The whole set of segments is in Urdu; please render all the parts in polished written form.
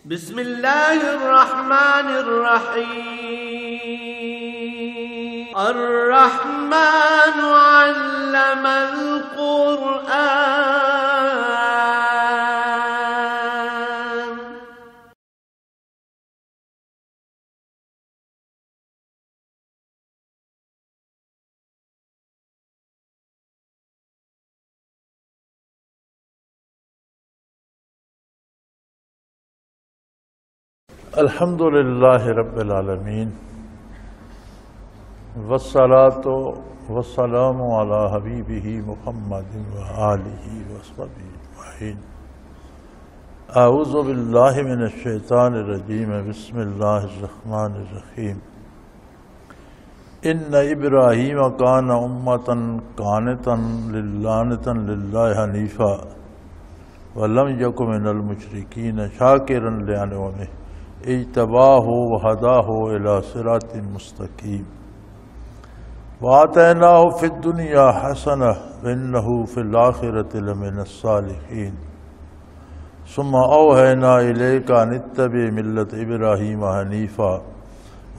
بسم الله الرحمن الرحيم الرحمن علم القرآن الحمد للہ رب العالمین والصلاة والسلام علی حبیبہ محمد وآلہ وصحبہ اجمعین۔ اعوذ باللہ من الشیطان الرجیم، بسم اللہ الرحمن الرحیم۔ ان ابراہیم کان امۃ قانتا للہ حنیفا ولم یک من المشرکین شاکرا لانعمہ اجتباہ وہداہ الی صراط مستقیم وآتیناہ فی الدنیا حسنہ وانہ فی الآخرۃ لمن الصالحین ثم اوحینا الیک ان اتبع ملۃ ابراہیم حنیفا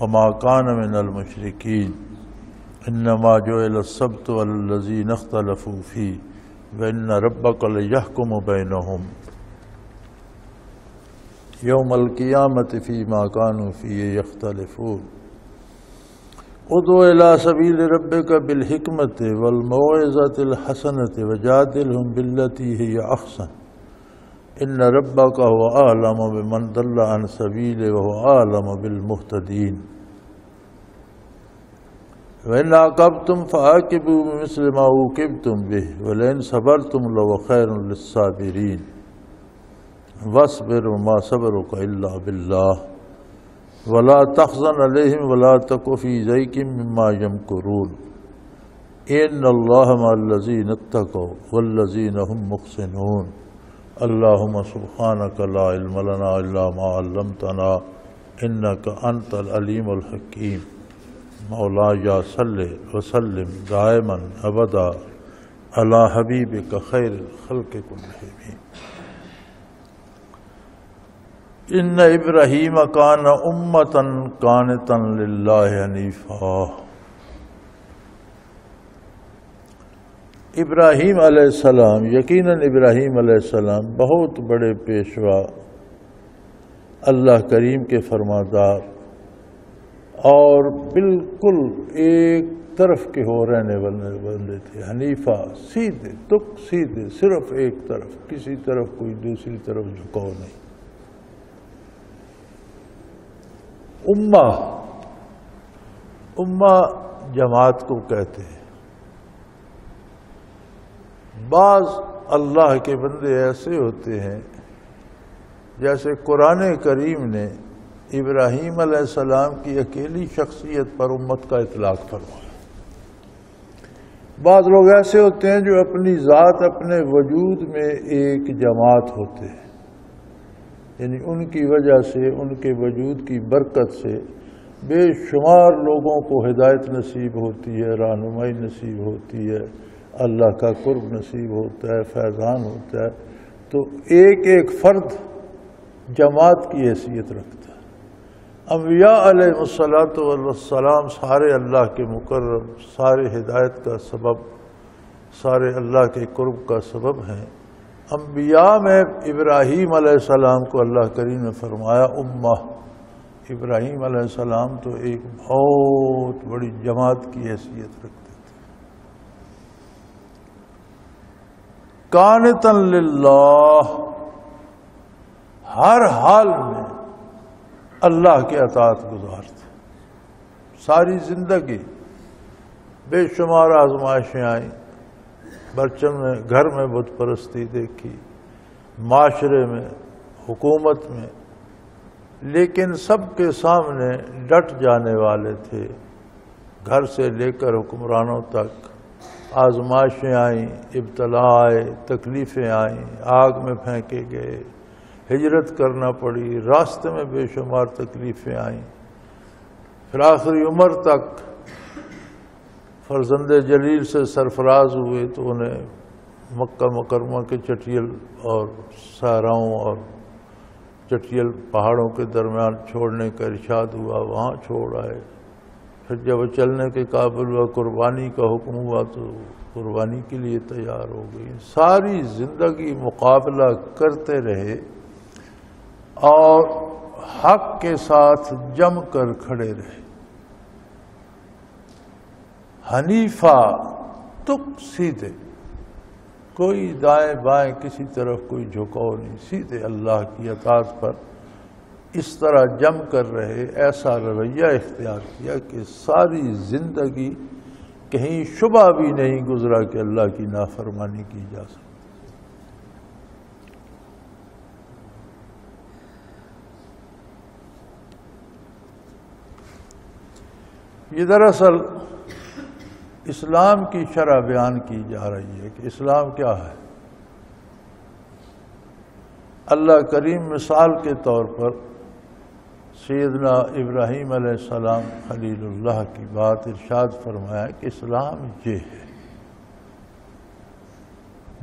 وما کان من المشرکین انما جعل السبت علی الذین اختلفوا فیہ وان ربک لیحکم بینہم یوم القیامت فیما کانوا فیہ یختلفون ادع الی سبیل ربک بالحکمت والموعظۃ الحسنۃ وجادلہم باللتی ہی احسن ان ربک هو اعلم بمن ضل عن سبیلہ وهو اعلم بالمہتدین وإن عاقبتم فعاقبوا بمثل ما عوقبتم به ولئن صبرتم لهو خير للصابرين واصبر وما صبرك إلا بالله ولا تحزن عليهم ولا تك في ضيق مما يمكرون إن الله مع الذين اتقوا والذين هم محسنون اللهم سبحانك لا علم لنا إلا ما علمتنا إنك أنت العليم الحكيم مولایا صلی وسلم دائما ابدا علی حبیبک خیر الخلق کلہم۔ ان ابراہیم کان امۃ قانتا للہ حنیفا۔ ابراہیم علیہ السلام، یقیناً ابراہیم علیہ السلام بہت بڑے پیشوا، اللہ کریم کے فرمادار اور بالکل ایک طرف کے ہو رہنے والے تھے۔ حنیفہ، سیدھے تک سیدھے، صرف ایک طرف، کسی طرف کوئی دوسری طرف جھکاؤ نہیں۔ امہ جماعت کو کہتے ہیں۔ بعض اللہ کے بندے ایسے ہوتے ہیں جیسے قرآن کریم نے ابراہیم علیہ السلام کی اکیلی شخصیت پر امت کا اطلاق فرمایا۔ بعض لوگ ایسے ہوتے ہیں جو اپنی ذات، اپنے وجود میں ایک جماعت ہوتے ہیں، یعنی ان کی وجہ سے، ان کے وجود کی برکت سے بے شمار لوگوں کو ہدایت نصیب ہوتی ہے، رہنمائی نصیب ہوتی ہے، اللہ کا قرب نصیب ہوتا ہے، فیضان ہوتا ہے۔ تو ایک ایک فرد جماعت کی حیثیت رکھتا ہے۔ انبیاء علیہ السلام سارے اللہ کے مقرب، سارے ہدایت کا سبب، سارے اللہ کے قرب کا سبب ہیں۔ انبیاء میں ابراہیم علیہ السلام کو اللہ کریم نے فرمایا امہ۔ ابراہیم علیہ السلام تو ایک بہت بڑی جماعت کی حیثیت رکھتے تھے۔ قانتا للہ، ہر حال میں اللہ کے اطاعت گزار تھے۔ ساری زندگی بے شمار آزمائشیں آئیں، برچم میں، گھر میں بت پرستی دیکھی، معاشرے میں، حکومت میں، لیکن سب کے سامنے ڈٹ جانے والے تھے۔ گھر سے لے کر حکمرانوں تک آزمائشیں آئیں، ابتلا آئے، تکلیفیں آئیں، آگ میں پھینکے گئے، ہجرت کرنا پڑی، راستے میں بے شمار تکلیفیں آئیں، پھر آخری عمر تک فرزند جلیل سے سرفراز ہوئے تو انہیں مکہ مکرمہ کے چٹیل اور صحراؤں اور چٹیل پہاڑوں کے درمیان چھوڑنے کا ارشاد ہوا، وہاں چھوڑ آئے۔ پھر جب وہ چلنے کے قابل ہوا، قربانی کا حکم ہوا تو قربانی کے لیے تیار ہو گئی۔ ساری زندگی مقابلہ کرتے رہے اور حق کے ساتھ جم کر کھڑے رہے۔ حنیفہ تک سیدھے، کوئی دائیں بائیں کسی طرف کوئی جھکاؤ نہیں، سیدھے اللہ کی اطاعت پر اس طرح جم کر رہے۔ ایسا رویہ اختیار کیا کہ ساری زندگی کہیں شبہ بھی نہیں گزرا کہ اللہ کی نافرمانی کی جا سکتی۔ یہ دراصل اسلام کی شرح بیان کی جا رہی ہے کہ اسلام کیا ہے۔ اللہ کریم مثال کے طور پر سیدنا ابراہیم علیہ السلام خلیل اللہ کی بات ارشاد فرمایا کہ اسلام یہ ہے،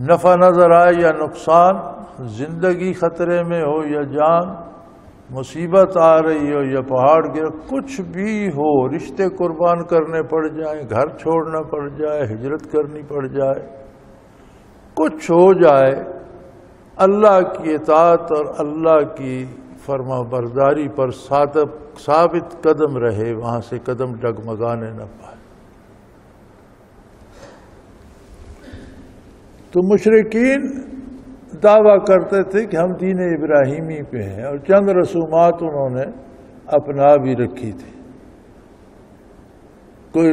نفع نظر آئے یا نقصان، زندگی خطرے میں ہو یا جان، مصیبت آ رہی ہو یا پہاڑ گر، کچھ بھی ہو، رشتے قربان کرنے پڑ جائیں، گھر چھوڑنا پڑ جائے، ہجرت کرنی پڑ جائے، کچھ ہو جائے، اللہ کی اطاعت اور اللہ کی فرما برداری پر ثابت قدم رہے، وہاں سے قدم ڈگمگانے نہ پائے۔ تو مشرکین دعویٰ کرتے تھے کہ ہم دین ابراہیمی پہ ہیں، اور چند رسومات انہوں نے اپنا بھی رکھی تھی، کوئی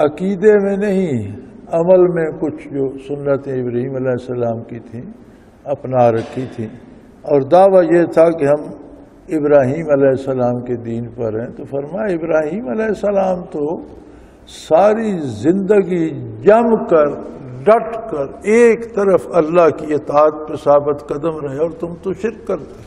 عقیدے میں نہیں، عمل میں کچھ جو سنت ابراہیم علیہ السلام کی تھیں اپنا رکھی تھیں، اور دعویٰ یہ تھا کہ ہم ابراہیم علیہ السلام کے دین پر ہیں۔ تو فرمایا ابراہیم علیہ السلام تو ساری زندگی جم کر ڈٹ کر ایک طرف اللہ کی اطاعت پہ ثابت قدم رہے، اور تم تو شرک کرتے۔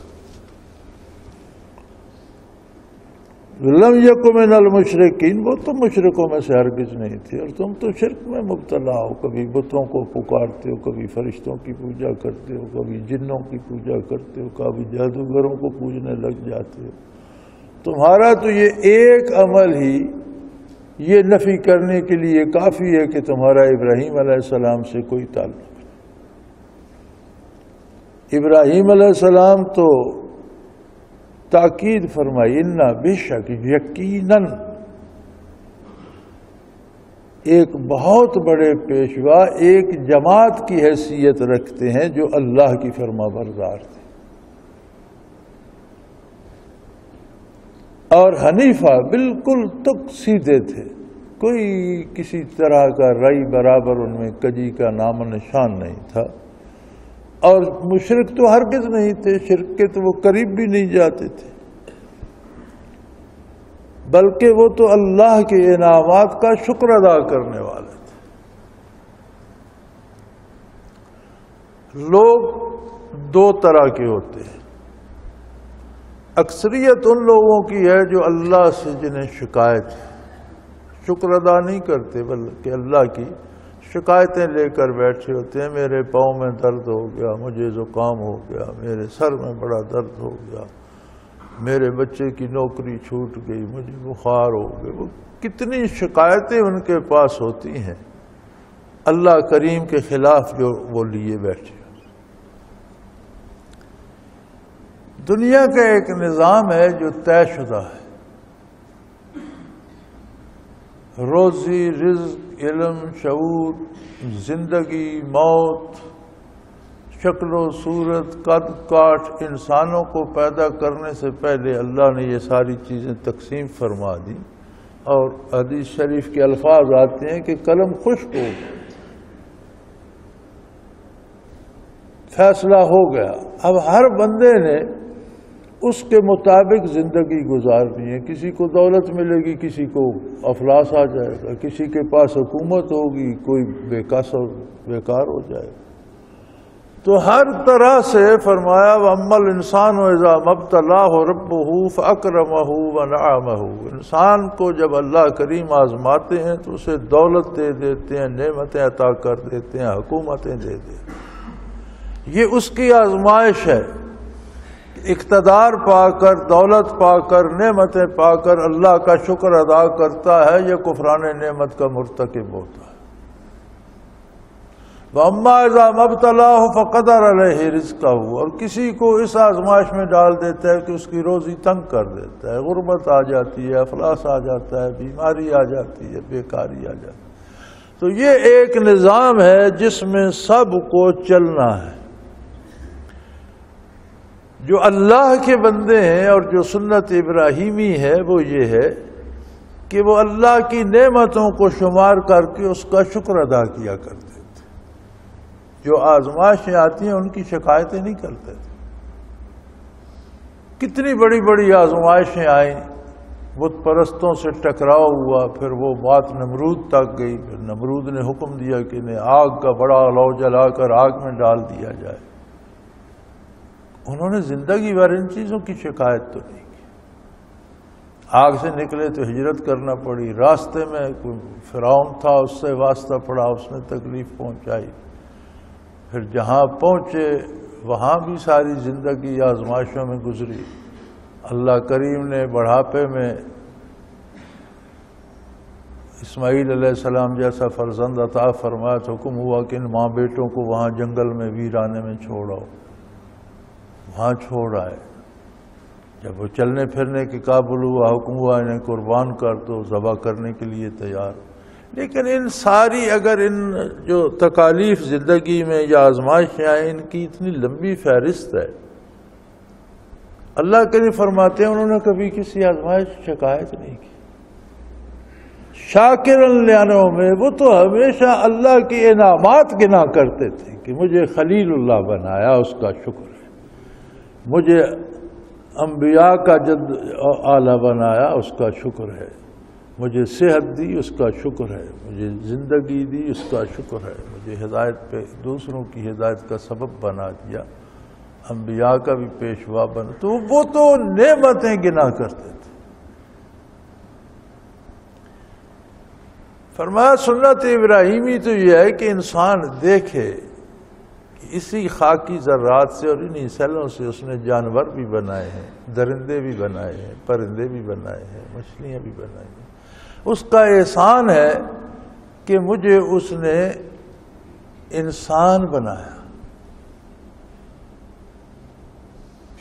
لم یک من المشرکین، وہ تو مشرکوں میں سے ہرگز نہیں تھے، اور تم تو شرک میں مبتلا ہو، کبھی بتوں کو پکارتے ہو، کبھی فرشتوں کی پوجا کرتے ہو، کبھی جنوں کی پوجا کرتے ہو، کبھی جادوگروں کو پوجنے لگ جاتے ہو۔ تمہارا تو یہ ایک عمل ہی یہ نفی کرنے کے لیے کافی ہے کہ تمہارا ابراہیم علیہ السلام سے کوئی تعلق نہیں۔ ابراہیم علیہ السلام تو تاکید فرمائی، انا بے شک یقیناً ایک بہت بڑے پیشوا ایک جماعت کی حیثیت رکھتے ہیں جو اللہ کی فرما بردار تھے، اور حنیفہ بالکل تک سیدھے تھے، کوئی کسی طرح کا رئی برابر ان میں کجی کا نام و نشان نہیں تھا، اور مشرک تو ہرگز نہیں تھے، شرک کے تو وہ قریب بھی نہیں جاتے تھے، بلکہ وہ تو اللہ کے انعامات کا شکر ادا کرنے والے تھے۔ لوگ دو طرح کے ہوتے ہیں، اکثریت ان لوگوں کی ہے جو اللہ سے جنہیں شکایت ہے، شکر ادا نہیں کرتے بلکہ اللہ کی شکایتیں لے کر بیٹھے ہوتے ہیں، میرے پاؤں میں درد ہو گیا، مجھے زکام ہو گیا، میرے سر میں بڑا درد ہو گیا، میرے بچے کی نوکری چھوٹ گئی، مجھے بخار ہو گیا، وہ کتنی شکایتیں ان کے پاس ہوتی ہیں اللہ کریم کے خلاف جو وہ لیے بیٹھے۔ دنیا کا ایک نظام ہے جو طے شدہ ہے، روزی، رزق، علم، شعور، زندگی، موت، شکل و صورت، قد کاٹ، انسانوں کو پیدا کرنے سے پہلے اللہ نے یہ ساری چیزیں تقسیم فرما دی، اور حدیث شریف کے الفاظ آتے ہیں کہ قلم خشک ہو گیا، فیصلہ ہو گیا، اب ہر بندے نے اس کے مطابق زندگی گزارنی ہے، کسی کو دولت ملے گی، کسی کو افلاس آ جائے گا، کسی کے پاس حکومت ہوگی، کوئی بیکار ہو جائے گا، تو ہر طرح سے فرمایا وَأَمَّا الْإِنسَانُ إِذَا مَا ابْتَلَاهُ رَبُّهُ فَأَكْرَمَهُ وَنَعَمَهُ، انسان کو جب اللہ کریم آزماتے ہیں تو اسے دولت دے دیتے ہیں، نعمتیں عطا کر دیتے ہیں، حکومتیں دے دیتے ہیں، یہ اس کی آزمائش ہے۔ اقتدار پا کر، دولت پا کر، نعمتیں پا کر اللہ کا شکر ادا کرتا ہے، یہ کفران نعمت کا مرتکب ہوتا ہے۔ وَأَمَّا إِذَا مَا ابْتَلَاهُ فَقَدَرَ عَلَيْهِ رِزْقَهُ، اور کسی کو اس آزمائش میں ڈال دیتا ہے کہ اس کی روزی تنگ کر دیتا ہے، غربت آ جاتی ہے، افلاس آ جاتا ہے، بیماری آ جاتی ہے، بیکاری آ جاتی ہے۔ تو یہ ایک نظام ہے جس میں سب کو چلنا ہے۔ جو اللہ کے بندے ہیں اور جو سنت ابراہیمی ہے وہ یہ ہے کہ وہ اللہ کی نعمتوں کو شمار کر کے اس کا شکر ادا کیا کرتے تھے۔ جو آزمائشیں آتی ہیں ان کی شکایتیں نہیں کرتے تھے۔ کتنی بڑی بڑی آزمائشیں آئیں، بت پرستوں سے ٹکراؤ ہوا، پھر وہ بات نمرود تک گئی، پھر نمرود نے حکم دیا کہ انہیں آگ کا بڑا لو جلا کر آگ میں ڈال دیا جائے۔ انہوں نے زندگی بھر ان چیزوں کی شکایت تو نہیں کی۔ آگ سے نکلے تو ہجرت کرنا پڑی، راستے میں کوئی فرعون تھا اس سے واسطہ پڑا، اس نے تکلیف پہنچائی، پھر جہاں پہنچے وہاں بھی ساری زندگی آزمائشوں میں گزری۔ اللہ کریم نے بڑھاپے میں اسماعیل علیہ السلام جیسا فرزند عطا فرمایا تو حکم ہوا کہ ان ماں بیٹوں کو وہاں جنگل میں ویرانے میں چھوڑو، وہاں چھوڑ آئے۔ جب وہ چلنے پھرنے کے قابل ہوا، حکم ہوا انہیں قربان کر دو، ذبح کرنے کے لیے تیار۔ لیکن ان ساری اگر ان جو تکالیف زندگی میں یا آزمائشیں آئیں، ان کی اتنی لمبی فہرست ہے۔ اللہ کریم فرماتے ہیں انہوں نے کبھی کسی آزمائش کی شکایت نہیں کی۔ شاکرن لانعمہ میں وہ تو ہمیشہ اللہ کے انعامات گنا کرتے تھے کہ مجھے خلیل اللہ بنایا، اس کا شکر ہے، مجھے انبیاء کا جد اعلیٰ بنایا، اس کا شکر ہے، مجھے صحت دی، اس کا شکر ہے، مجھے زندگی دی، اس کا شکر ہے، مجھے ہدایت پہ دوسروں کی ہدایت کا سبب بنا دیا، انبیاء کا بھی پیشوا بنا۔ تو وہ تو نعمتیں گنا کرتے تھے۔ فرمایا سنت ابراہیمی تو یہ ہے کہ انسان دیکھے کہ اسی خاکی ذرات سے اور انہی سیلوں سے اس نے جانور بھی بنائے ہیں، درندے بھی بنائے ہیں، پرندے بھی بنائے ہیں، مچھلیاں بھی بنائی ہیں۔ اس کا احسان ہے کہ مجھے اس نے انسان بنایا،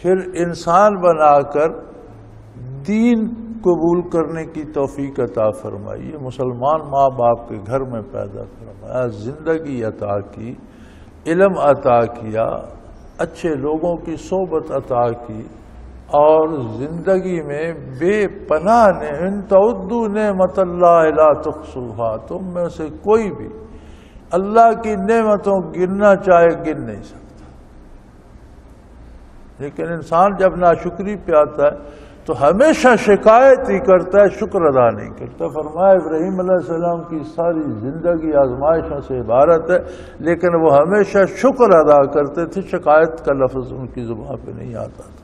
پھر انسان بنا کر دین قبول کرنے کی توفیق عطا فرمائی، یہ مسلمان ماں باپ کے گھر میں پیدا فرمایا، زندگی عطا کی، علم عطا کیا، اچھے لوگوں کی صحبت عطا کی، اور زندگی میں بے پناہ نے ان تعدوا نعمت اللہ لا تحصوها، تم میں سے کوئی بھی اللہ کی نعمتوں گننا چاہے گن نہیں سکتا۔ لیکن انسان جب ناشکری پہ آتا ہے تو ہمیشہ شکایت ہی کرتا ہے، شکر ادا نہیں کرتا۔ فرمایا ابراہیم علیہ السلام کی ساری زندگی آزمائشوں سے عبارت ہے، لیکن وہ ہمیشہ شکر ادا کرتے تھے، شکایت کا لفظ ان کی زبان پہ نہیں آتا تھا۔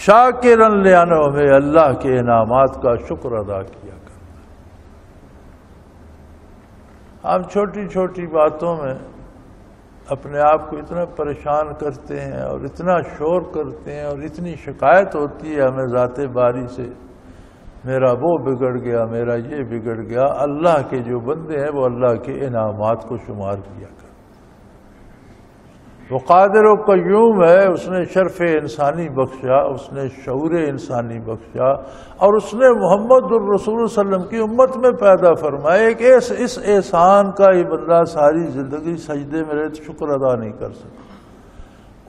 شاکرن لانعمہ میں اللہ کے انعامات کا شکر ادا کیا کرتا۔ ہم چھوٹی چھوٹی باتوں میں اپنے آپ کو اتنا پریشان کرتے ہیں اور اتنا شور کرتے ہیں اور اتنی شکایت ہوتی ہے ہمیں ذات باری سے، میرا وہ بگڑ گیا، میرا یہ بگڑ گیا۔ اللہ کے جو بندے ہیں وہ اللہ کے انعامات کو شمار کیا کرتے۔ وہ قادر و قیوم ہے، اس نے شرف انسانی بخشا، اس نے شعور انسانی بخشا، اور اس نے محمد الرسول صلی اللہ علیہ وسلم کی امت میں پیدا فرمایا کہ اس احسان کا یہ بندہ ساری زندگی سجدے میں رہے تو شکر ادا نہیں کر سکتا۔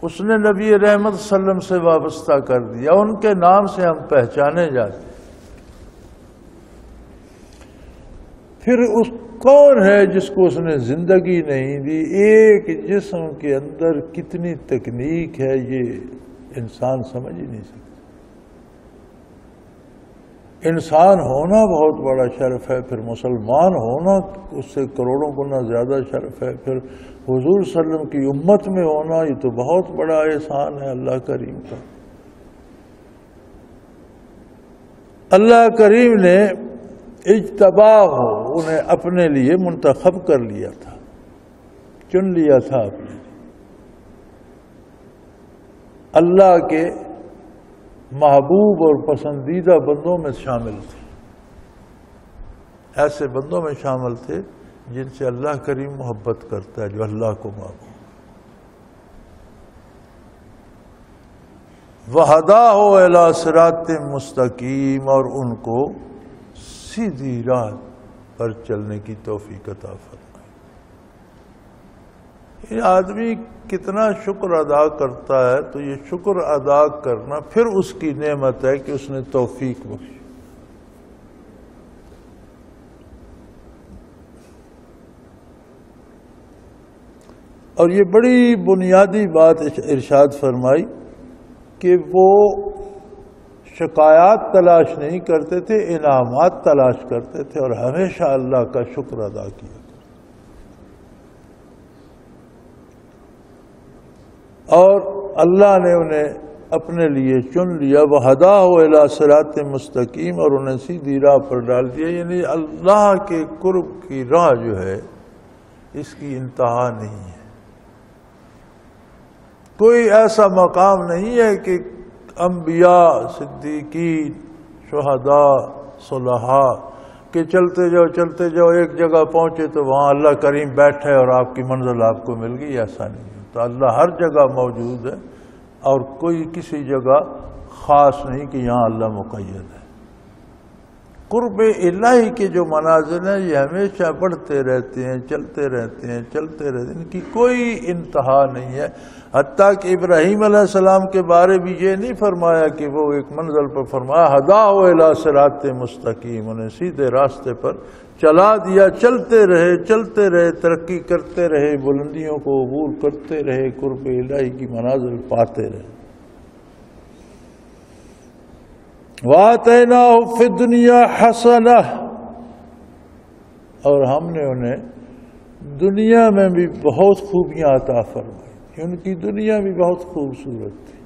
اس نے نبی رحمت صلی اللہ علیہ وسلم سے وابستہ کر دیا، ان کے نام سے ہم پہچانے جاتے ہیں۔ پھر اس کون ہے جس کو اس نے زندگی نہیں دی؟ ایک جسم کے اندر کتنی تکنیک ہے یہ انسان سمجھ ہی نہیں سکتا۔ انسان ہونا بہت بڑا شرف ہے، پھر مسلمان ہونا اس سے کروڑوں گنا زیادہ شرف ہے، پھر حضور صلی اللہ علیہ وسلم کی امت میں ہونا یہ تو بہت بڑا احسان ہے اللہ کریم کا۔ اللہ کریم نے اجتباہ انہیں اپنے لیے منتخب کر لیا تھا، چن لیا تھا اپنے لیے۔ اللہ کے محبوب اور پسندیدہ بندوں میں شامل تھے، ایسے بندوں میں شامل تھے جن سے اللہ کریم محبت کرتا ہے، جو اللہ کو محبوب۔ وَہَدَاهُ إِلَىٰ صِرَاطٍ مُسْتَقِيمٍ، اور ان کو سیدھی راہ پر چلنے کی توفیق عطا فرمائی۔ یہ آدمی کتنا شکر ادا کرتا ہے تو یہ شکر ادا کرنا پھر اس کی نعمت ہے کہ اس نے توفیق بخشی۔ اور یہ بڑی بنیادی بات ارشاد فرمائی کہ وہ شکایات تلاش نہیں کرتے تھے، انعامات تلاش کرتے تھے، اور ہمیشہ اللہ کا شکر ادا کیا۔ اور اللہ نے انہیں اپنے لیے چن لیا، وَہَدَاهُ إِلَىٰ صِرَاطٍ مُسْتَقِيمٍ، اور انہیں سیدھی راہ پر ڈال دیا۔ یعنی اللہ کے قرب کی راہ جو ہے اس کی انتہا نہیں ہے، کوئی ایسا مقام نہیں ہے کہ انبیاء، صدیقین، شہداء، صلحاء کہ چلتے جاؤ ایک جگہ پہنچے تو وہاں اللہ کریم بیٹھے اور آپ کی منزل آپ کو مل گئی، ایسا نہیں ہوتا۔ اللہ ہر جگہ موجود ہے اور کوئی کسی جگہ خاص نہیں کہ یہاں اللہ مقید ہے۔ قرب الہی کے جو منازل ہیں یہ ہمیشہ بڑھتے رہتے ہیں، چلتے رہتے ہیں، ان کی کوئی انتہا نہیں ہے۔ حتیٰ کہ ابراہیم علیہ السلام کے بارے بھی یہ نہیں فرمایا کہ وہ ایک منزل پر فرمایا ہداہ الی صراط مستقیم، انہیں سیدھے راستے پر چلا دیا، چلتے رہے ترقی کرتے رہے، بلندیوں کو عبور کرتے رہے، قرب الہی کی منازل پاتے رہے۔ وَآتَيْنَاهُ فِي الدُّنْيَا حَسَنَةً، اور ہم نے انہیں دنیا میں بھی بہت خوبیاں عطا فرمائی، ان کی دنیا بھی بہت خوبصورت تھی۔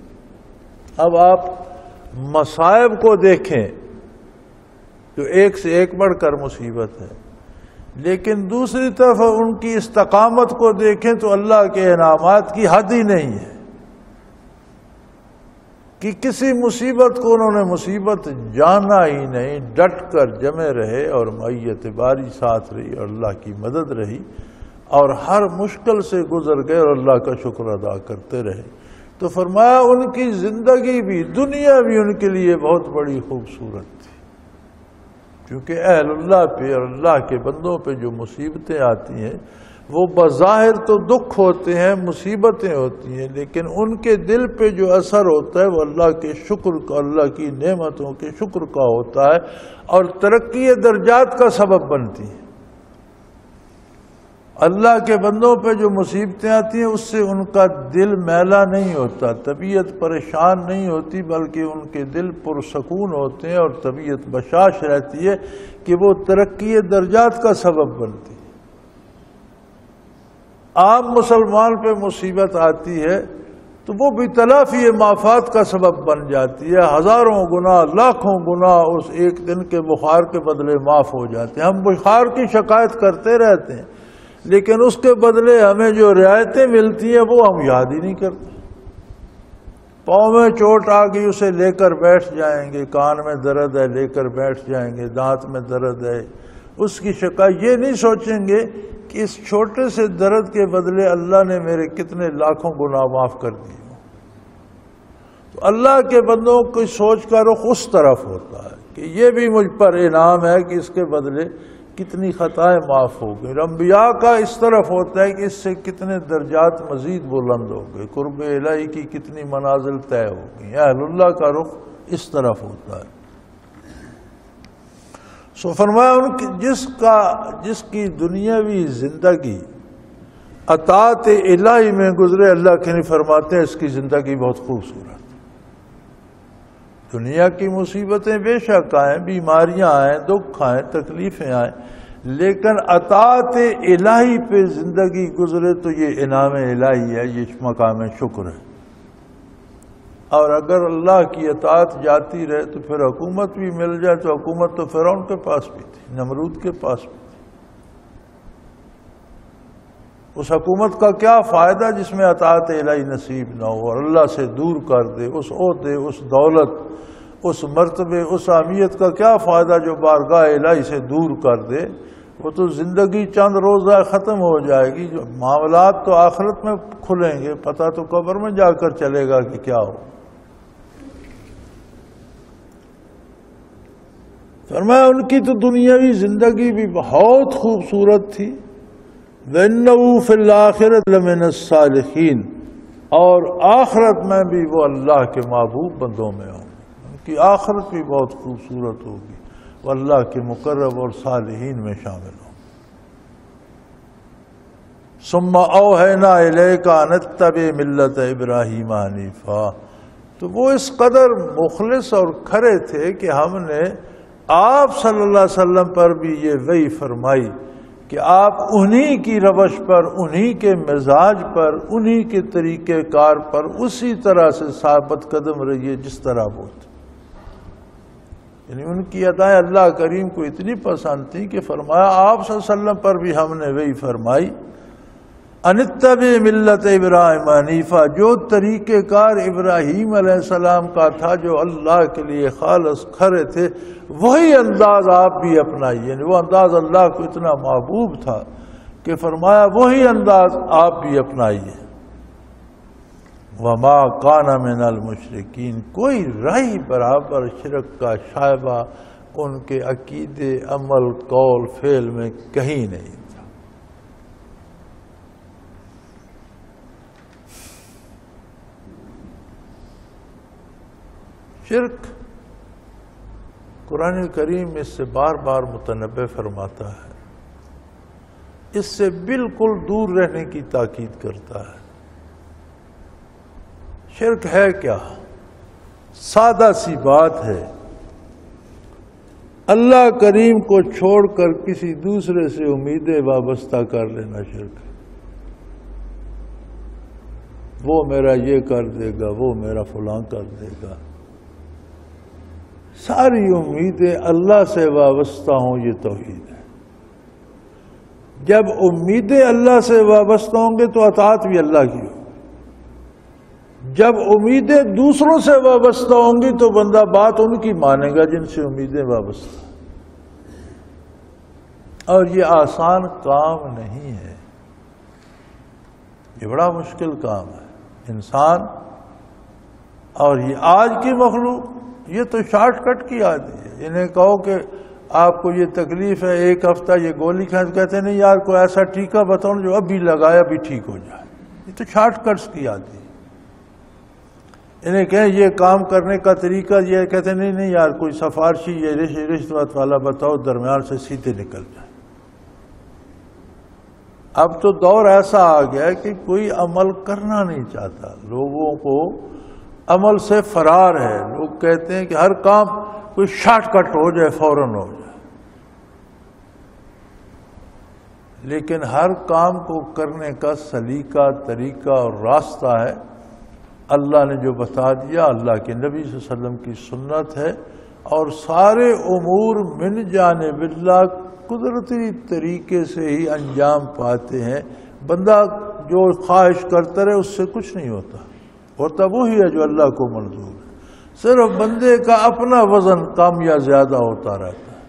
اب آپ مصائب کو دیکھیں تو ایک سے ایک بڑھ کر مصیبت ہے، لیکن دوسری طرف ان کی استقامت کو دیکھیں تو اللہ کے انعامات کی حد ہی نہیں ہے کہ کسی مصیبت کو انہوں نے مصیبت جانا ہی نہیں، ڈٹ کر جمے رہے اور معیت باری ساتھ رہی اور اللہ کی مدد رہی، اور ہر مشکل سے گزر گئے اور اللہ کا شکر ادا کرتے رہے۔ تو فرمایا ان کی زندگی بھی، دنیا بھی ان کے لیے بہت بڑی خوبصورت تھی، کیونکہ اہل اللہ پہ اور اللہ کے بندوں پہ جو مصیبتیں آتی ہیں وہ بظاہر تو دکھ ہوتے ہیں، مصیبتیں ہوتی ہیں، لیکن ان کے دل پہ جو اثر ہوتا ہے وہ اللہ کے شکر کا، اللہ کی نعمتوں کے شکر کا ہوتا ہے اور ترقی درجات کا سبب بنتی ہیں۔ اللہ کے بندوں پہ جو مصیبتیں آتی ہیں اس سے ان کا دل میلا نہیں ہوتا، طبیعت پریشان نہیں ہوتی، بلکہ ان کے دل پرسکون ہوتے ہیں اور طبیعت بشاش رہتی ہے کہ وہ ترقی درجات کا سبب بنتی ہے۔ عام مسلمان پہ مصیبت آتی ہے تو وہ بھی تلافی مافات کا سبب بن جاتی ہے، ہزاروں گنا، لاکھوں گنا اس ایک دن کے بخار کے بدلے معاف ہو جاتے ہیں۔ ہم بخار کی شکایت کرتے رہتے ہیں لیکن اس کے بدلے ہمیں جو رعایتیں ملتی ہیں وہ ہم یاد ہی نہیں کرتے۔ پاؤں میں چوٹ آ گئی اسے لے کر بیٹھ جائیں گے، کان میں درد ہے لے کر بیٹھ جائیں گے، دانت میں درد ہے اس کی شکایت، یہ نہیں سوچیں گے کہ اس چھوٹے سے درد کے بدلے اللہ نے میرے کتنے لاکھوں گناہ معاف کر دیے۔ تو اللہ کے بندوں کی سوچ کا رخ اس طرف ہوتا ہے کہ یہ بھی مجھ پر انعام ہے کہ اس کے بدلے کتنی خطائیں معاف ہو گئی۔ انبیاء کا اس طرف ہوتا ہے کہ اس سے کتنے درجات مزید بلند ہو گئے، قرب الہی کی کتنی منازل طے ہو گئی۔ اہل اللہ کا رخ اس طرف ہوتا ہے۔ سو فرمایا ان کی جس کی دنیاوی زندگی اطاعت الہی میں گزرے، اللہ کے نہیں فرماتے ہیں اس کی زندگی بہت خوبصورت۔ دنیا کی مصیبتیں بے شک آئیں، بیماریاں آئیں، دکھ آئیں، تکلیفیں آئیں، لیکن اطاعت الہی پہ زندگی گزرے تو یہ انعام الہی ہے، یہ مقام شکر ہے۔ اور اگر اللہ کی اطاعت جاتی رہے تو پھر حکومت بھی مل جائے تو حکومت تو فرعون کے پاس بھی تھی، نمرود کے پاس بھی تھی، اس حکومت کا کیا فائدہ جس میں اطاعت الہی نصیب نہ ہو اور اللہ سے دور کر دے؟ اس عہدے، اس دولت، اس مرتبے، اس اہمیت کا کیا فائدہ جو بارگاہ الہی سے دور کر دے؟ وہ تو زندگی چند روزہ ختم ہو جائے گی، جو معاملات تو آخرت میں کھلیں گے، پتہ تو قبر میں جا کر چلے گا کہ کیا ہو۔ فرمایا ان کی تو دنیاوی زندگی بھی بہت خوبصورت تھی، وَإِنَّهُ فِي الْآخِرَةِ لَمِنَ الصَّالِحِينَ، اور آخرت میں بھی وہ اللہ کے محبوب بندوں میں ہوں گے، ان کی آخرت بھی بہت خوبصورت ہوگی، وہ اللہ کے مقرب اور صالحین میں شامل ہوں۔ ثُمَّ أَوْحَيْنَا إِلَيْكَ أَنِ اتَّبِعْ مِلَّةَ إِبْرَاهِيمَ حَنِيفًا، تو وہ اس قدر مخلص اور کھرے تھے کہ ہم نے آپ صلی اللہ علیہ وسلم پر بھی یہ وحی فرمائی کہ آپ انہی کی روش پر، انہی کے مزاج پر، انہی کے طریقہ کار پر اسی طرح سے ثابت قدم رہیے جس طرح وہ تھے۔ یعنی ان کی ادائیں اللہ کریم کو اتنی پسند تھی کہ فرمایا آپ صلی اللہ علیہ وسلم پر بھی ہم نے وہی فرمائی، ان اتبع ملت ابراہیم حنیفا، جو طریقہ کار ابراہیم علیہ السلام کا تھا جو اللہ کے لیے خالص کھرے تھے، وہی انداز آپ بھی اپنائیے۔ یعنی وہ انداز اللہ کو اتنا محبوب تھا کہ فرمایا وہی انداز آپ بھی اپنائیے۔ وما کان من المشرکین، کوئی رائی برابر شرک کا شائبہ ان کے عقیدے، عمل، قول، فعل میں کہیں نہیں تھا۔ شرک قرآن کریم اس سے بار بار متنبہ فرماتا ہے، اس سے بالکل دور رہنے کی تاکید کرتا ہے۔ شرک ہے کیا؟ سادہ سی بات ہے، اللہ کریم کو چھوڑ کر کسی دوسرے سے امیدیں وابستہ کر لینا شرک ہے۔ وہ میرا یہ کر دے گا، وہ میرا فلاں کر دے گا، ساری امیدیں اللہ سے وابستہ ہوں، یہ توحید ہے۔ جب امیدیں اللہ سے وابستہ ہوں گے تو اطاعت بھی اللہ کی ہو۔ جب امیدیں دوسروں سے وابستہ ہوں گی تو بندہ بات ان کی مانے گا جن سے امیدیں وابستہ، اور یہ آسان کام نہیں ہے، یہ بڑا مشکل کام ہے۔ انسان اور یہ آج کی مخلوق یہ تو شارٹ کٹ کی عادی ہے۔ انہیں کہو کہ آپ کو یہ تکلیف ہے، ایک ہفتہ یہ گولی کھائیں، کہتے نہیں یار کوئی ایسا ٹیکہ بتاؤ جو ابھی لگایا بھی ٹھیک ہو جائے۔ یہ تو شارٹ کٹس کی عادی ہے۔ انہیں کہیں یہ کام کرنے کا طریقہ، یہ کہتے نہیں یار کوئی سفارشی یا رشوت والا بتاؤ درمیان سے سیدھے نکل جائے۔ اب تو دور ایسا آ گیا ہے کہ کوئی عمل کرنا نہیں چاہتا، لوگوں کو عمل سے فرار ہے۔ لوگ کہتے ہیں کہ ہر کام کوئی شارٹ کٹ ہو جائے، فوراً ہو جائے، لیکن ہر کام کو کرنے کا سلیقہ، طریقہ اور راستہ ہے۔ اللہ نے جو بتا دیا، اللہ کے نبی صلی اللہ علیہ وسلم کی سنت ہے، اور سارے امور من جانب اللہ قدرتی طریقے سے ہی انجام پاتے ہیں۔ بندہ جو خواہش کرتا رہے اس سے کچھ نہیں ہوتا، ہوتا وہی ہے جو اللہ کو منظور ہے۔ صرف بندے کا اپنا وزن کم یا زیادہ ہوتا رہتا ہے۔